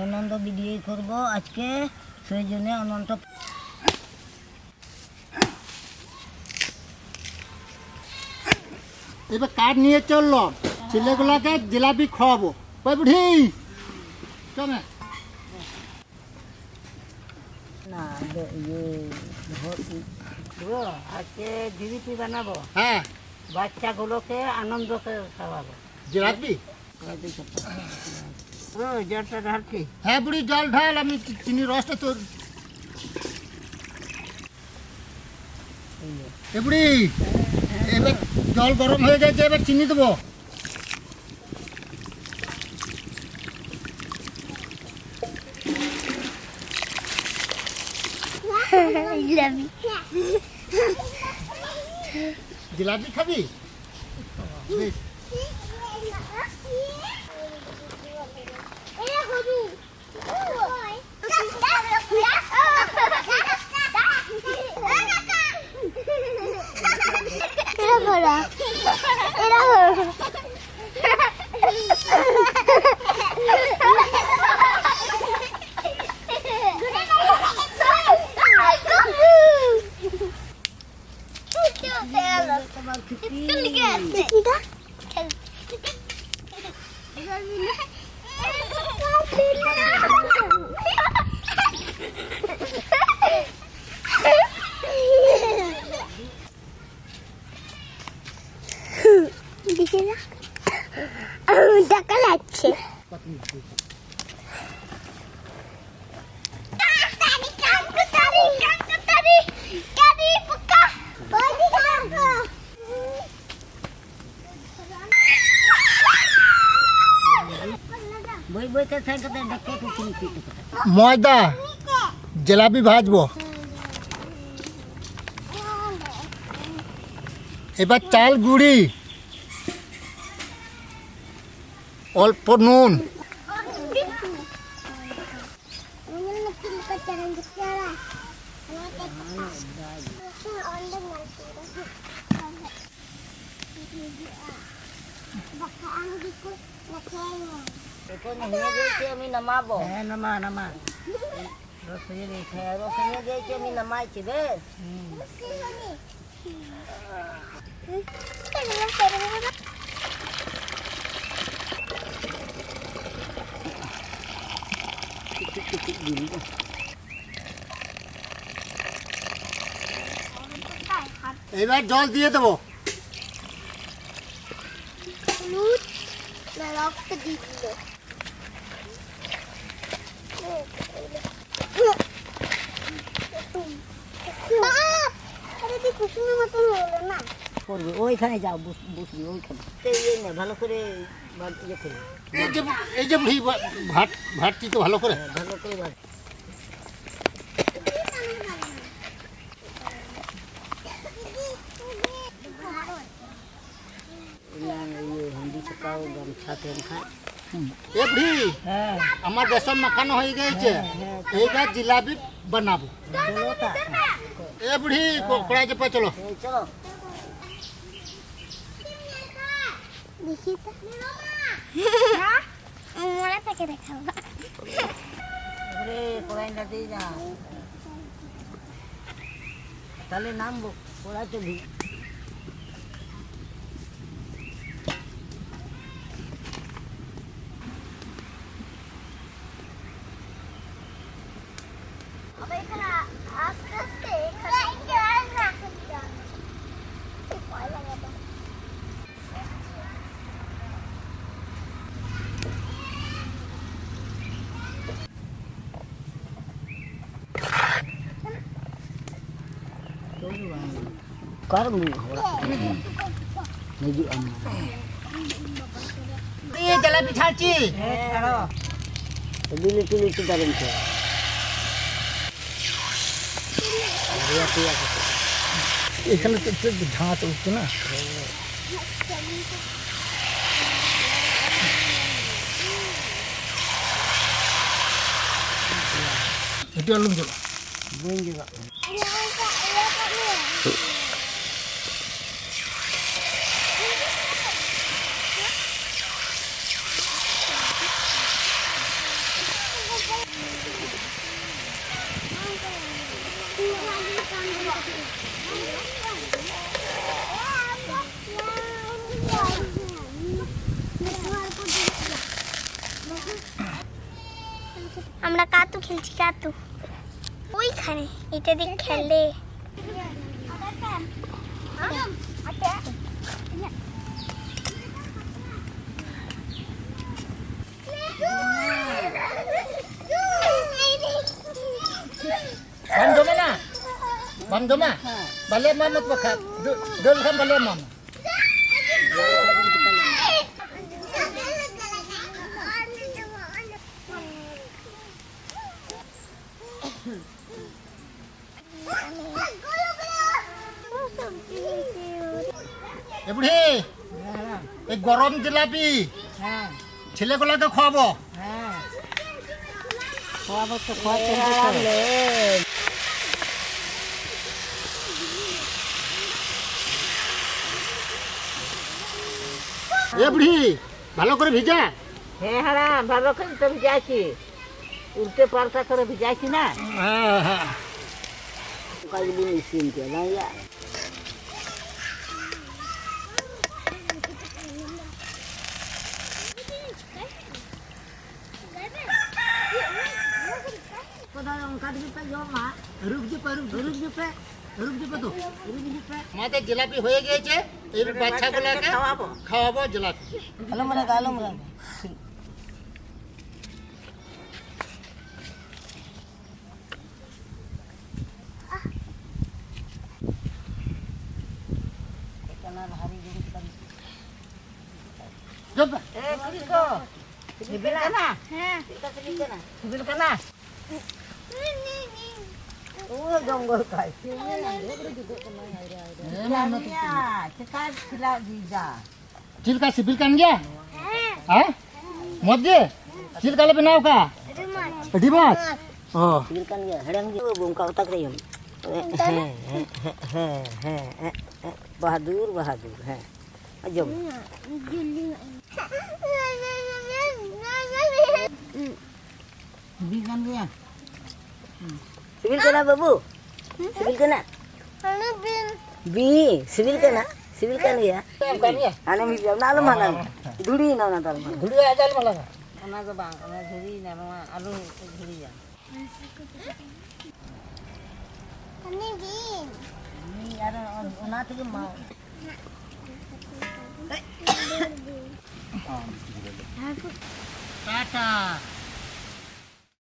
আনন্দ video করব আজকে, সেই জন্য আনন্দ। এবার কাঠ নিয়ে চললো, ছেলেগুলোকে জিলাপি খাওয়াবো। ওই বুড়ি চলে না আজকে জিলিপি বানাবো। হ্যাঁ, বাচ্চাগুলোকে আনন্দ খাওয়াবো। জিলাপি। জলটা ঢালছি। হ্যাঁ বুড়ি, জল ঢাল, আমি চিনি রসটা তোর। এ বুড়ি, এবার জল গরম হয়ে গেছে, এবার চিনি দেবো। জিলাপি খাবি? বেশ। টাকা লাগছে। ময়দা জিলাপি ভাজবো। এবার চাল গুঁড়ি, অল্প নুন, আমি নামাবো। হ্যাঁ নামা নামা, রসিয়ে দিয়েছি আমি, নামাইছি বেশ। এবার জল দিয়ে দেবো। রক্ত দিল কুসুমের মতন হলো না। করবি ওইখানে যাও, বসবি ওইখানে, ভালো করে ইয়ে করবি। এই যে বুড়ি ভাতটি তো ভালো করে, ভালো করে ভাত। এ বুড়ি, আমার বেসন মাখানো হয়ে গেছে, এইবার জিলাপি বানাবো। এ বুড়ি, কড়াই চেপে চলো। চলো দেখি তো মোড়া থেকে দেখাবো। কড়াইটা দিয়ে যা, তাহলে নামবো। কড়াই তো আস্তে আস্তে জিলাপি ছাড়ছি। দিলে তুলে একটু দারুন এখানে তো ঝাঁচ উঠছে না। একটু আলুম চলো। আমরা কাতু খেলছি কাতু ওইখানে এটা দিয়ে খেলে Bam doma na. Bam doma. Balik mama tu kak. Dul kan balik mama. এ বুড়ি এই গরম জিলাপি হ্যাঁ ছেলেগুলোকে খাওয়াবো। হ্যাঁ খাওয়াবো তো খাওয়াতে এ বুড়ি ভালো করে ভিজা। হ্যাঁ হারাম ভালো করে তো ভিজাইছি উল্টে পাল্টা করে ভিজাইছি না কাজগুলি মেশিন কে ভাইয়া কোথায় কাটবি পে যাও মা রুক যে পে তো আমাদের জিলাপি হয়ে গিয়েছে, এই বাচ্চাগুলোকে খাওয়াবো জিলাপি। আলো মরা চুপ। সিবিল কানা হ্যাঁ সিবিল কানা ও জঙ্গল খাই kita sila bisa चिल का सिबिल kan गया हाँ मत दे चिल का लेपिन आओ का demat oh sibil kan ya hadang dia bongkar otak dia bahadur है ajom sibil kan dia sibil kena babu sibil kena bi sibil kan ya ana mi nalu mana duri na tar धुड़ी आ जाल मला ona ko bang ona duri na ma alu duri ya ini bin ni ara ona tu mau Tata